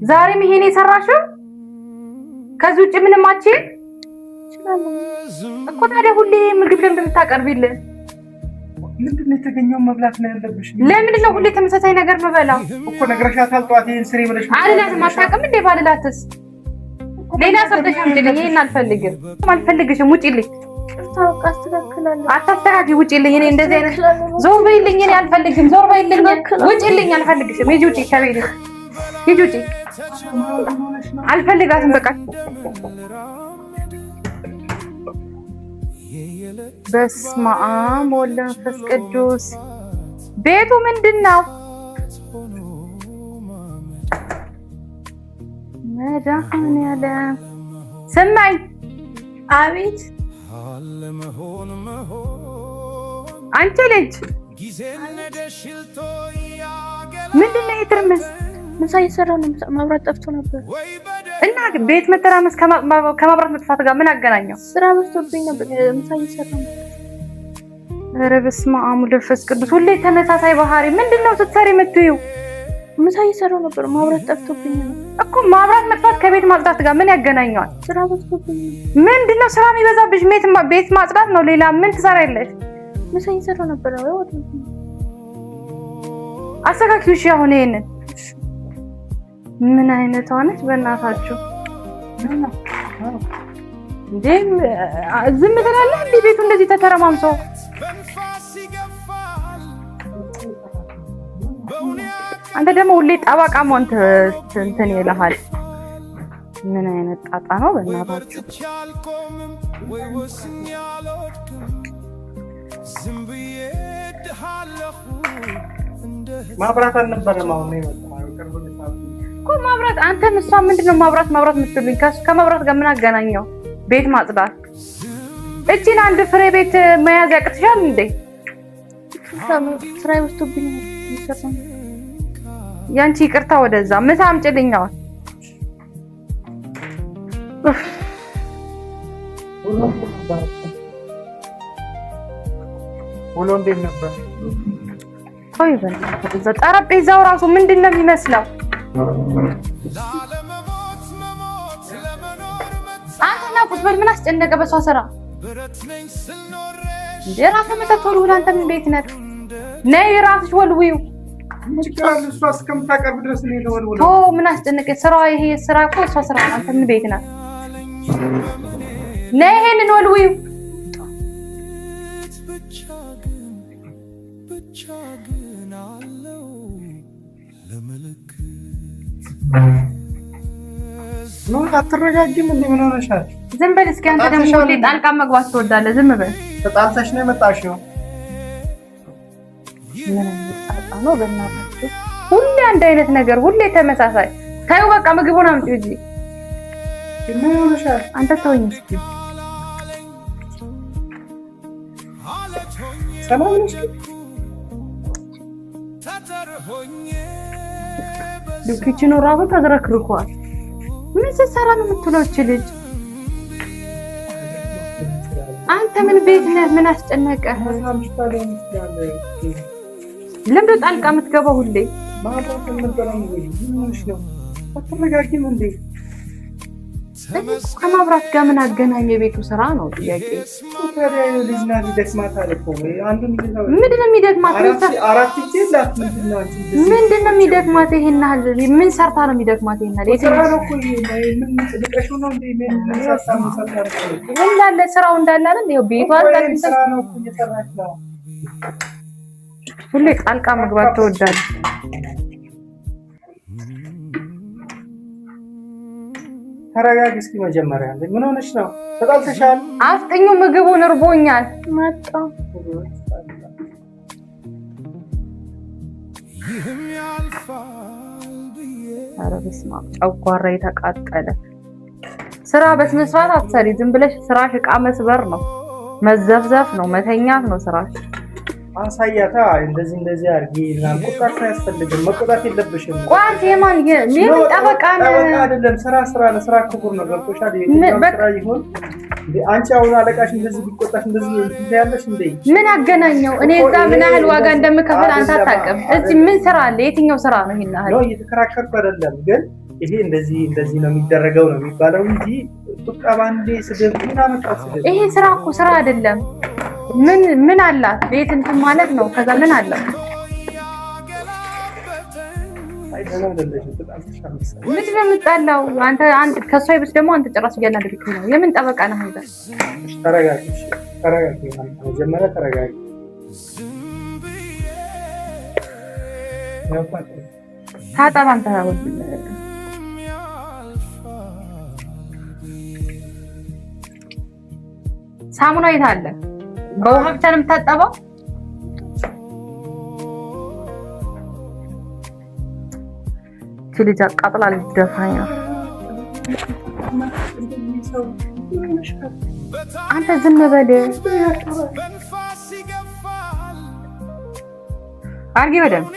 ዛሬም ይሄን የሰራሽው ከዚህ ውጭ ምንም አትችይ እኮ። ታዲያ ሁሌ ምግብ ለምን እንደምታቀርቢልን? ምንድነው የተገኘው መብላት ነው ያለብሽ? ለምንድን ነው ሁሌ ተመሳሳይ ነገር መበላው? እኮ ነግረሻታል። ጠዋት ይሄን ስሪ ብለሽ አይደለም አታውቅም እንዴ? ባልላትስ ሌላ ሰርተሽ አምጪልኝ። ይሄን አልፈልግም፣ አልፈልግሽም። ውጪልኝ። አታስተካክይ፣ ውጪልኝ። እኔ እንደዚህ አይነት ዞር በይልኝ። እኔ አልፈልግም፣ ዞር በይልኝ። ውጪልኝ፣ አልፈልግሽም። ሂጂ ውጪ፣ ከቤት ሂጂ ውጪ። አልፈልጋትም፣ በቃ በስመ አብ ወወልድ ወመንፈስ ቅዱስ። ቤቱ ምንድን ነው? መድኃኒዓለም ስማኝ። አቤት። አንቺ ልጅ ምንድን ነው የትርምስ? ምሳ እየሰራሁ ነው። መብራት ጠፍቶ ነበር እና ቤት መተራመስ ከመብራት መጥፋት ጋር ምን አገናኘው? ስራ በዝቶብኝ ነበር። ምሳ እየሰራሁ ነው። ኧረ በስመ አብ ወወልድ ወመንፈስ ቅዱስ። ሁሌ ተመሳሳይ ባህሪ። ምንድን ነው ስትሰሪ የምትይው? ምሳ እየሰራሁ ነበር። መብራት ጠፍቶብኝ ነው እኮ። መብራት መጥፋት ከቤት ማጽዳት ጋር ምን ያገናኘዋል? ስራ በዝቶብኝ ነው። ምንድን ነው ስራ የሚበዛብሽ? ቤት ማጽዳት ነው። ሌላ ምን ትሰሪያለሽ? ምሳ እየሰራሁ ነበር። አስተካክዪው። እሺ አሁን ይሄንን ምን አይነት ሆነች? በእናታችሁ እንዴ ዝም ትላለህ እንዴ? ቤቱ እንደዚህ ተተረማምሶ አንተ ደግሞ ሁሌ ጠባቃ መሆን እንትን ይልሃል። ምን አይነት ጣጣ ነው በእናታችሁ? ማብራት አልነበረም። አሁን ነው እኮ ማብራት። አንተም እሷ ምንድነው ማብራት የምትሉኝ? ከማብራት ጋር ምን አገናኘው? ቤት ማጽዳት። እቺን አንድ ፍሬ ቤት መያዝ ያቅትሻል እንዴ? ስራ ይወስዱብኝ ነው። ያንቺ ይቅርታ ወደዛ። ምሳ አምጪልኛው። ውሎ እንዴት ነበር? ቆይ በእናትህ እዛ ጠረጴዛው ራሱ ምንድን ነው የሚመስለው? አንተና ቁጭ በል። ምን አስጨነቀ በሷ ስራ እንዴ? ራስህ መተቶሉ አንተ ምን ቤት ነህ? ነይ ራስሽ ወልዊው። እሷ እስከምታቀርብ ድረስ ነው የወልወለው። ኦ ምን አስጨነቀ? ስራዋ ይሄ ስራ እኮ እሷ ስራ። አንተ ምን ቤት ነህ? ነይ ይሄንን ወልዊው። ነው አትረጋጊም እንዴ? ምን ሆነሻል? ዝም በል እስኪ። አንተ ደግሞ ሁሌ ጣልቃ መግባት ትወዳለህ። ዝም በል። ተጣልተሽ ነው የመጣሽው? ምን ጣጣ ነው በእናትህ? ሁሌ አንድ አይነት ነገር፣ ሁሌ ተመሳሳይ። ታዩ በቃ ምግቡን አምጪው እንጂ። ምን ሆነሻል? አንተ ተወኝ እስኪ። ሰላም ነሽ? ኪችኑ ራሱ ተዝረክርኳል። ምን ስትሰራ ነው የምትውለው እች ልጅ? አንተ ምን ቤት ነህ? ምን አስጨነቀህ? ለምንድን ጣልቃ የምትገባው ሁሌ? አትረጋጊም እንዴ? ከማብራት ጋር ምን አገናኘ? የቤቱ ስራ ነው ጥያቄ። ምንድን ነው የሚደግማት? ምንድን ነው የሚደግማት? ይሄን ያህል ምን ሰርታ ነው የሚደግማት? ይሄን ያህል እንዳለ ስራው እንዳለ አይደል? ይኸው ቤቷ ሁሌ ጣልቃ መግባት ትወዳለች። ተረጋጊ እስኪ መጀመሪያ። ምን ሆነሽ ነው? ተጣልተሻል? አፍጥኙ። ምግቡን እርቦኛል። መጣ። ኧረ በስመ አብ። ጨጓራዬ ተቃጠለ። ስራ በስነ ስርዓት አትሰሪ። ዝም ብለሽ ስራሽ ዕቃ መስበር ነው፣ መዘፍዘፍ ነው፣ መተኛት ነው ስራሽ። አሳያታ እንደዚህ አድርጊ። መቆጣት አያስፈልግም። መቆጣት የለብሽም። ቋት የማን ጠበቃ ነው? ጠበቃ አይደለም። ስራ ነው። ስራ ክቡር ነው። ገብቶሻል? ስራ ይሁን። አንቺ አሁን አለቃሽ እንደዚህ ቢቆጣሽ እንደዚህ ያለሽ እንዴ? ምን አገናኘው? እኔ እዛ ምን ያህል ዋጋ እንደምከፍል አንተ አታውቅም። እዚህ ምን ስራ አለ? የትኛው ስራ ነው? ይሄን ያህል ነው። እየተከራከርኩ አይደለም፣ ግን ይሄ እንደዚህ ነው የሚደረገው ነው የሚባለው እንጂ ቁጠባ እንደ ስድብ ምናምን ታስብ። ይሄ ስራ እኮ ስራ አይደለም። ምን አላት ቤት እንትን ማለት ነው። ከዛ ምን አላት ምንድን ነው የምትጣላው? አንተ ከሷ ይብስ ደግሞ አንተ ጭራሽ እያናደድክ ነው። የምን ጠበቃ ነው አንተ? ተረጋጊ፣ መጀመሪያ ተረጋጊ። ታጠባ አንተ ሳሙና የት አለ? በውሃ ብቻ ነው የምታጠበው? ልጅ አቃጥላ ልትደፋኝ ነው። አንተ ዝም በል አርጊ በደምብ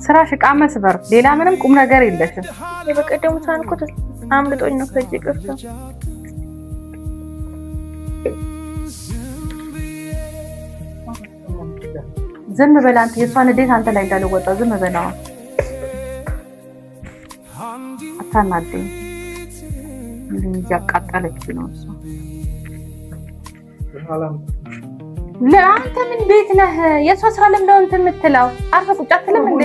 ስራሽ ዕቃ መስበር፣ ሌላ ምንም ቁም ነገር የለሽም። የበቀደሙ ሳንኮ አምልጦኝ ነው ከእጅ ቅርታ ዝም በል አንተ። የእሷን እንዴት አንተ ላይ እንዳልወጣ ዝም በል። አታናደኝ። እንዴ ያቃጠለች ነው እሷ። ለአንተ ምን ቤት ነህ? የእሷ ስራ ለምን ነው እንትን የምትለው? አርፈህ ቁጭ አትልም እንዴ?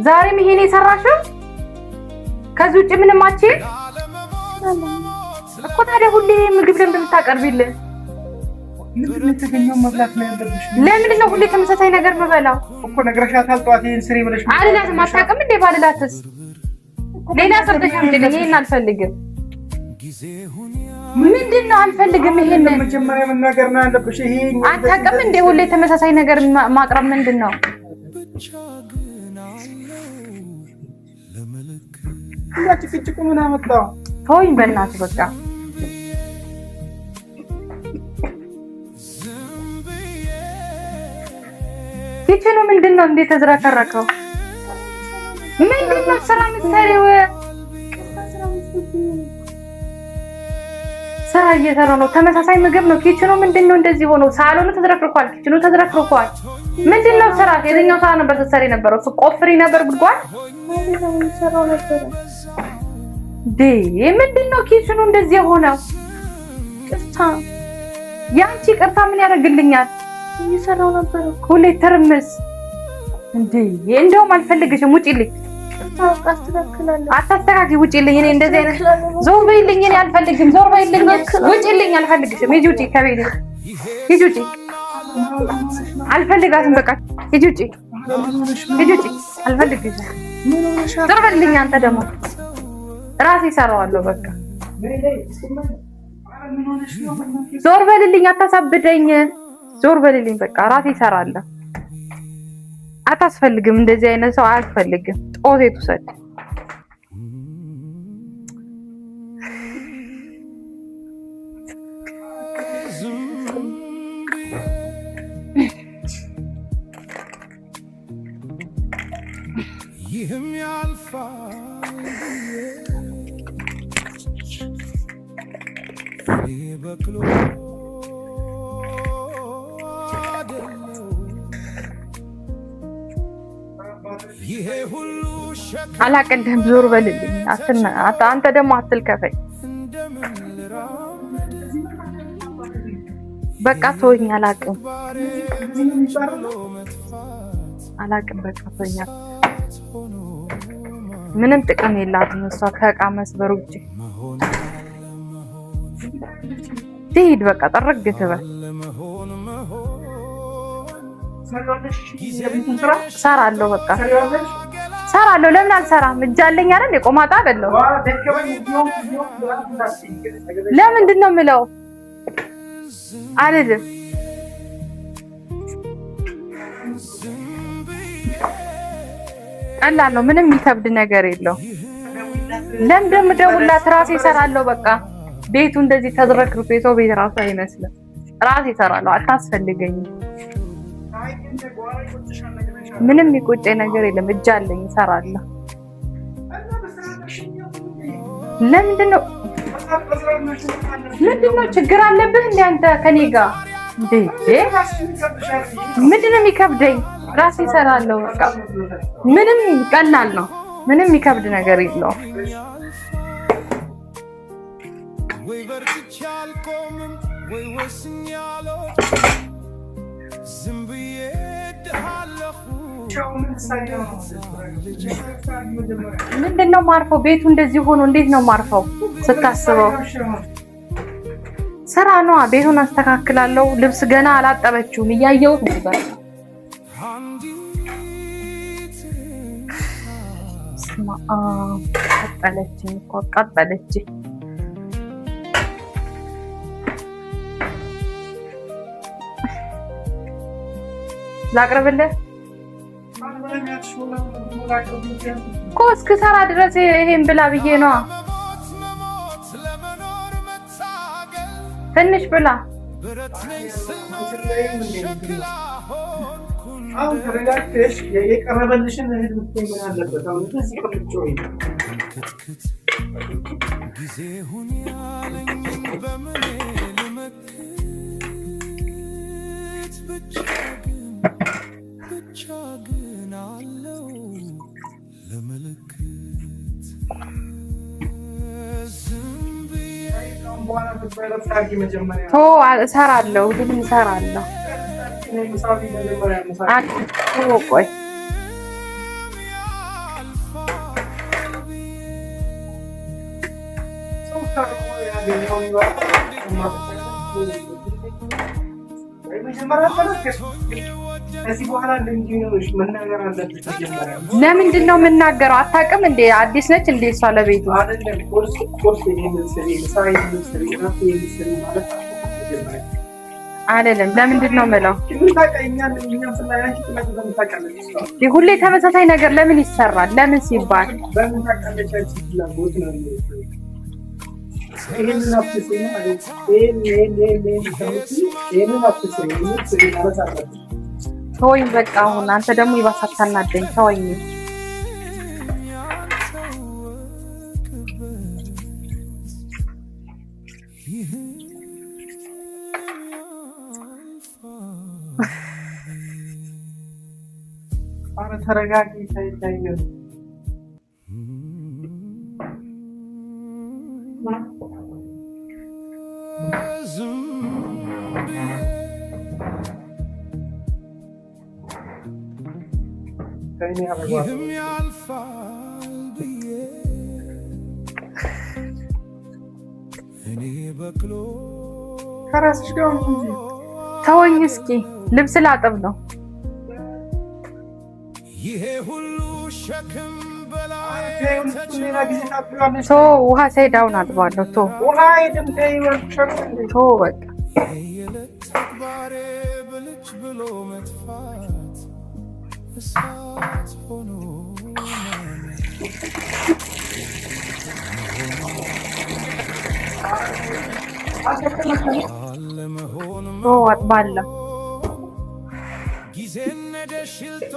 ዛሬም ይሄን የሰራሽው ከዚህ ውጭ ምንም አትችል እኮ። ታዲያ ሁሌ ምግብ ለምን እንደምታቀርቢልን? ምንድን ነው የተገኘው? መብላት ነው ያለብሽ። ለምንድን ነው ሁሌ ተመሳሳይ ነገር የምበላው? እኮ ነግረሻታል። ጠዋት ይሄን ስሪ ብለሽ አልላትም። አታውቅም እንዴ? ባልላትስ ሌላ ሰርተሽ አምጪልኝ። ይሄን አልፈልግም። ምንድን ነው አልፈልግም? ይሄን መጀመሪያ መናገር ነው ያለብሽ። ይሄ አታውቅም እንዴ? ሁሌ ተመሳሳይ ነገር ማቅረብ ምንድን ነው? ጭቅጭቅ ምን አመጣው? ተወኝ በእናትህ በቃ። ኪችኑ ምንድን ነው እንዴ ተዝረከረከው? ምንድን ነው ስራ የምትሰሪው? ስራ እየሰራ ነው። ተመሳሳይ ምግብ ነው። ኪችኑ ምንድን ነው እንደዚህ ሆኖ? ሳሎኑ ተዝረክርኳል፣ ኪችኑ ተዝረክርኳል። ምንድን ነው ስራ? የትኛው ስራ ነበር ስትሰሪ ነበረው? ቆፍሪ ነበር ጉድጓድ? ምንድን ነው ኪችኑ እንደዚህ የሆነው? ቅርታ፣ ያንቺ ቅርታ ምን ያደርግልኛል? እየሰራው ነበር። ሁሌ ትርምስ እንዴ! እንደውም አልፈልግሽም፣ ውጪልኝ። አታስተካክል፣ ውጪልኝ። እኔ እንደዚህ አይነት ዞር በይልኝ። እኔ አልፈልግም፣ ዞር በይልኝ፣ ውጪልኝ። አልፈልግሽም፣ ሂጂ ውጪ፣ ከቤቴ ሂጂ ውጪ። አልፈልጋትም፣ በቃ ሂጂ ውጪ፣ ሂጂ ውጪ። አልፈልግሽም፣ ዞር በይልኝ። አንተ ደግሞ ራሴ እሰራዋለሁ፣ በቃ ዞር በልልኝ፣ አታሳብደኝ። ዞር በልልኝ፣ በቃ ራሴ እሰራለሁ። አታስፈልግም፣ እንደዚህ አይነት ሰው አያስፈልግም። ጦሴ ትውሰድ። ይህም ያልፋል በክሎ አላቀደም። ዞር በልልኝ። አንተ ደግሞ አትልከፈኝ። በቃ ተወኝ። አላቅም በቃ ተወኝ። ምንም ጥቅም የላትም እሷ ከዕቃ መስበር ውጭ። ትሂድ በቃ ጠረግ ትበል። ሰራለሁ በቃ ሰራለሁ። ለምን አልሰራም? እጅ አለኝ አይደል? ቆማጣ አይደለሁ። ለምንድን ነው የምለው? አይደለም ቀላል ነው። ምንም የሚከብድ ነገር የለው። ለምን ደምደውላት ራሴ እሰራለሁ። በቃ ቤቱ እንደዚህ ተዝረክርኮ የሰው ቤት ራሱ አይመስልም። ራሴ እሰራለሁ። አታስፈልገኝም። ምንም የሚቆጨኝ ነገር የለም። እጅ አለኝ እሰራለሁ። ለምንድነው ችግር አለብህ እንዴ አንተ ከኔ ጋር እንዴ? ምንድነው የሚከብደኝ? ራሴ እሰራለሁ። በቃ ምንም ቀላል ነው። ምንም የሚከብድ ነገር የለውም። ምንድነው ማርፈው? ቤቱ እንደዚህ ሆኖ እንዴት ነው ማርፈው? ስታስበው ስራ ነዋ። ቤቱን አስተካክላለሁ። ልብስ ገና አላጠበችውም እያየሁት ነበር። አቃጠለችኝ እኮ አቃጠለችኝ። ላቅርብልህ እኮ እስክሰራ ድረስ ይሄን ብላ ብዬ ነዋ። ትንሽ ብላ። አሁን ተረጋግተሽ የቀረበልሽን እህል ምትይ ምን አለበት? አሁን እዚህ ቆልጮ ጊዜ ሁን ያለኝ በምን ልመክት ብቻ ግን አለው ለምልክት እሰራለሁ ግን እሰራለሁ። ቆይ ለምንድን ነው የምናገረው? አታውቅም እንዴ? አዲስ ነች እንዴ እሷ ለቤቱ? አይደለም። ለምንድን ነው የምለው? ሁሌ ተመሳሳይ ነገር ለምን ይሰራል? ለምን ሲባል ተወኝ በቃ። አሁን አንተ ደግሞ ይባሳት ታናደኝ። ተወኝ። ኧረ ተረጋጊ። ታይታየው ከራስሽ ጋር ተወኝ እስኪ። ልብስ ላጥብ ነው። ይሄ ሁሉ ሸክም በላይ ውሃ ሳይዳውን አጥባለሁ። ውሃ በቃ ተግባሬ ብልጭ ብሎ መጥፋት እሳት ሆኖ አጥባለሁ። ጊዜ ነደሽልቶ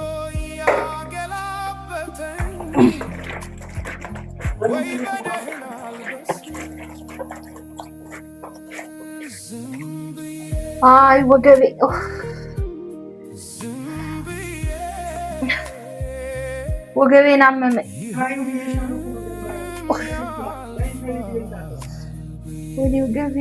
ያገላበተኝ ወይ አይ ወገቤ ወገቤን አመመኝ። ወገቤ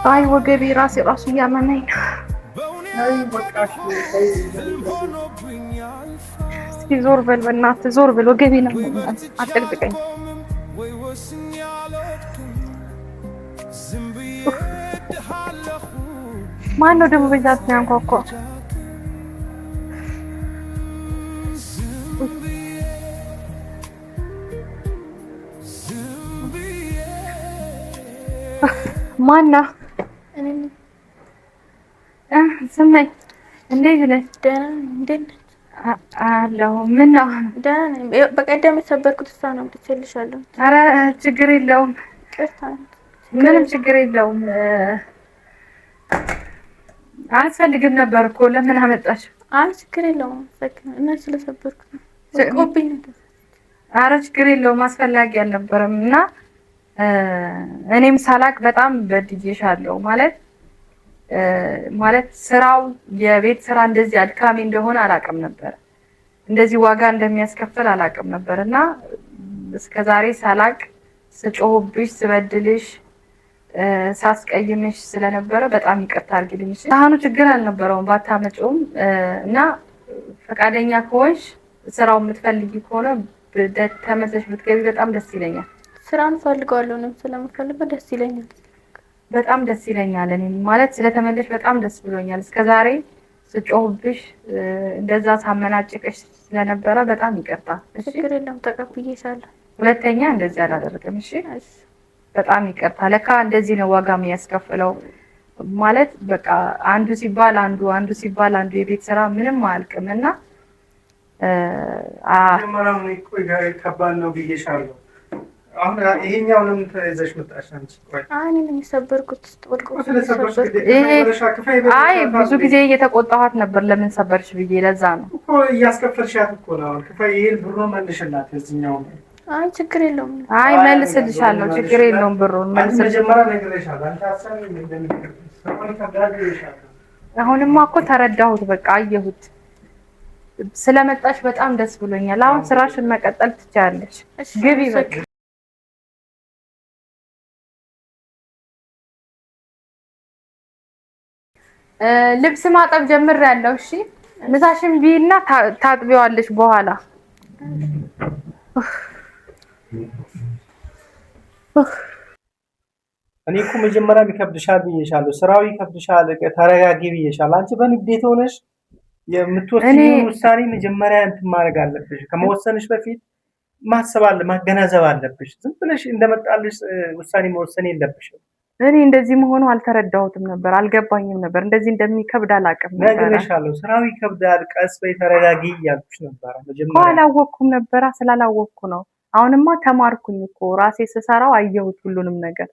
አይ ወገቤ ራሴ ራሱ እያመመኝ ነው። እስኪ ዞር በል በእናትህ ዞር በል። ወገቤ ነው አጠቅጥቀኝ። ማን ነው ደግሞ በዛት ያንኳኳ? ማን ነው? ስመኝ እንዴት ነሽ? ደህና ነኝ። እንዴት ነሽ? አለሁ። ምን ነው? ደህና ነኝ። በቀደም የሰበርኩት እሷ ነው አምጥቼልሻለሁ። ኧረ ችግር የለውም። ቅርታ ምንም ችግር የለውም። አልፈልግም ነበር እኮ ለምን አመጣሽ? አይ ችግር የለውም። እና ስለሰበርኩት ነው ቆብኝ ነው። ኧረ ችግር የለውም። አስፈላጊ አልነበረም እና እኔም ሳላቅ በጣም በድዬሻለሁ። ማለት ስራው የቤት ስራ እንደዚህ አድካሚ እንደሆነ አላውቅም ነበር። እንደዚህ ዋጋ እንደሚያስከፍል አላውቅም ነበር እና እስከዛሬ ሳላቅ ስጮህብሽ፣ ስበድልሽ፣ ሳስቀይምሽ ስለነበረ በጣም ይቅርታ አድርጊልኝ። ሳህኑ ችግር አልነበረውም ባታመጪውም እና ፈቃደኛ ከሆንሽ ስራው የምትፈልጊ ከሆነ ተመለሽ ብትገቢ በጣም ደስ ይለኛል። ስራን ፈልገዋለሁ ነው ስለምፈልገው ደስ ይለኛል። በጣም ደስ ይለኛል። እኔ ማለት ስለተመለሽ በጣም ደስ ብሎኛል። እስከዛሬ ስጮህብሽ እንደዛ ሳመናጭቅሽ ስለነበረ በጣም ይቅርታ። እሺ ችግር የለም ተቀብዬሻለሁ። ሁለተኛ እንደዚህ አላደርግም። እሺ በጣም ይቅርታ። ለካ እንደዚህ ነው ዋጋ የሚያስከፍለው። ማለት በቃ አንዱ ሲባል አንዱ ሲባል አንዱ የቤት ስራ ምንም አያልቅም እና ከባድ ነው ብዬሻለሁ። አሁን ይሄኛውንም ተይዘሽ መጣሽ አንቺ። ቆይ እኔ ነኝ የሰበርኩት። አይ ብዙ ጊዜ እየተቆጣኋት ነበር ለምን ሰበርሽ ብዬ። ለዛ ነው እኮ እያስከፈልሻት እኮ ነው። አሁን ክፈይ፣ ይሄን ብሩ መልሽላት። እዚህኛው አይ ችግር የለውም። አይ መልስልሻለሁ፣ ችግር የለውም። ብሩን መልስልሻለሁ። መጀመሪያ ነግሬሻለሁ። አንቺ አሰሚ እንደምትከፍል አሁንማ እኮ ተረዳሁት። በቃ አየሁት። ስለመጣሽ በጣም ደስ ብሎኛል። አሁን ስራሽን መቀጠል ትችያለሽ። ግቢ በቃ። ልብስ ማጠብ ጀምሬያለሁ። እሺ ምሳሽን ቢና ታጥቢዋለሽ በኋላ። እኔ እኮ መጀመሪያም ይከብድሻል ብዬሻለሁ። ስራው ይከብድሻል። ተረጋጊ ብዬሻለሁ። አንቺ በንዴት ሆነሽ የምትወስኚውን ውሳኔ መጀመሪያ እንትን ማድረግ አለብሽ። ከመወሰንሽ በፊት ማገናዘብ አለብሽ። ዝም ብለሽ እንደመጣልሽ ውሳኔ መወሰን የለብሽም። እኔ እንደዚህ መሆኑ አልተረዳሁትም ነበር፣ አልገባኝም ነበር። እንደዚህ እንደሚከብድ አላውቅም ነበር። ነግሬሻለሁ፣ ስራው ይከብዳል። ቀስ በይ ተረጋጊ እያልኩሽ ነበር መጀመሪያ። አላወቅኩም ነበር፣ ስላላወቅኩ ነው። አሁንማ ተማርኩኝ እኮ ራሴ ስሰራው አየሁት ሁሉንም ነገር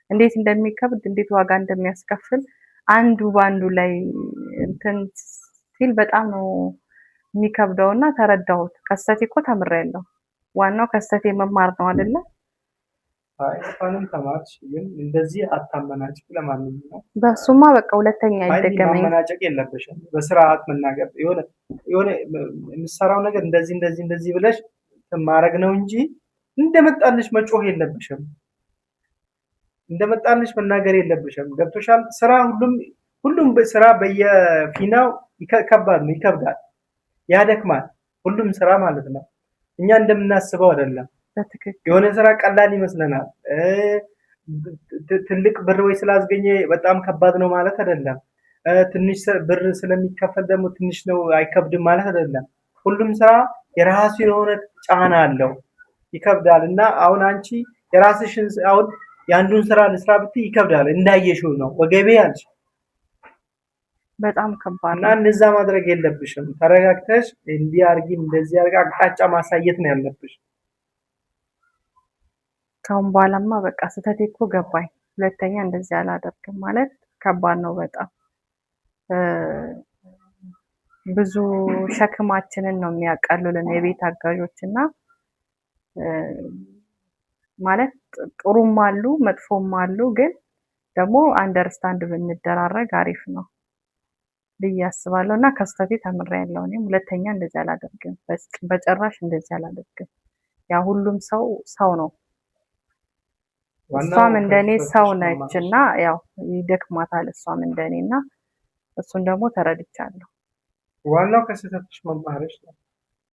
እንዴት እንደሚከብድ፣ እንዴት ዋጋ እንደሚያስከፍል አንዱ ባንዱ ላይ እንትን ሲል በጣም ነው የሚከብደውና ተረዳሁት። ከስተቴ እኮ ተምሬያለሁ። ዋናው ከስተቴ መማር ነው አይደለ? አይ እንኳንም ተማርሽ፣ ግን እንደዚህ አታመናጭቅ። ለማንኛውም በሱማ በቃ ሁለተኛ አይደገመኝ። ማመናጨቅ የለብሽም። በስርዓት መናገር የሆነ የምትሰራው ነገር እንደዚህ ብለሽ ማድረግ ነው እንጂ እንደመጣልሽ መጮህ የለብሽም። እንደመጣልሽ መናገር የለብሽም። ገብቶሻል? ስራ ሁሉም ስራ በየፊናው ከባድ ነው፣ ይከብዳል፣ ያደክማል። ሁሉም ስራ ማለት ነው። እኛ እንደምናስበው አይደለም። የሆነ ስራ ቀላል ይመስለናል። ትልቅ ብር ወይ ስላስገኘ በጣም ከባድ ነው ማለት አይደለም። ትንሽ ብር ስለሚከፈል ደግሞ ትንሽ ነው አይከብድም ማለት አይደለም። ሁሉም ስራ የራሱ የሆነ ጫና አለው፣ ይከብዳል። እና አሁን አንቺ የራስሽን አሁን የአንዱን ስራ ልስራ ብትይ ይከብዳል። እንዳየሽው ነው ወገቤ አልሽ። በጣም ከባድ እና እንደዛ ማድረግ የለብሽም። ተረጋግተሽ እንዲህ አርጊ እንደዚህ አርጋ አቅጣጫ ማሳየት ነው ያለብሽ። ካሁን በኋላማ በቃ ስህተቴ እኮ ገባኝ። ሁለተኛ እንደዚህ አላደርግም ማለት ከባድ ነው በጣም ብዙ ሸክማችንን ነው የሚያቀሉልን የቤት አጋዦች እና ማለት ጥሩም አሉ መጥፎም አሉ። ግን ደግሞ አንደርስታንድ ብንደራረግ አሪፍ ነው ብዬ አስባለሁ እና ከስተቴ ተምሬያለሁ። እኔም ሁለተኛ እንደዚህ አላደርግም፣ በጭራሽ እንደዚህ አላደርግም። ያ ሁሉም ሰው ነው፣ እሷም እንደኔ ሰው ነች እና ያው ይደክማታል እሷም እንደኔ እና እሱን ደግሞ ተረድቻለሁ። ዋናው ከስህተትሽ መማርሽ ነው።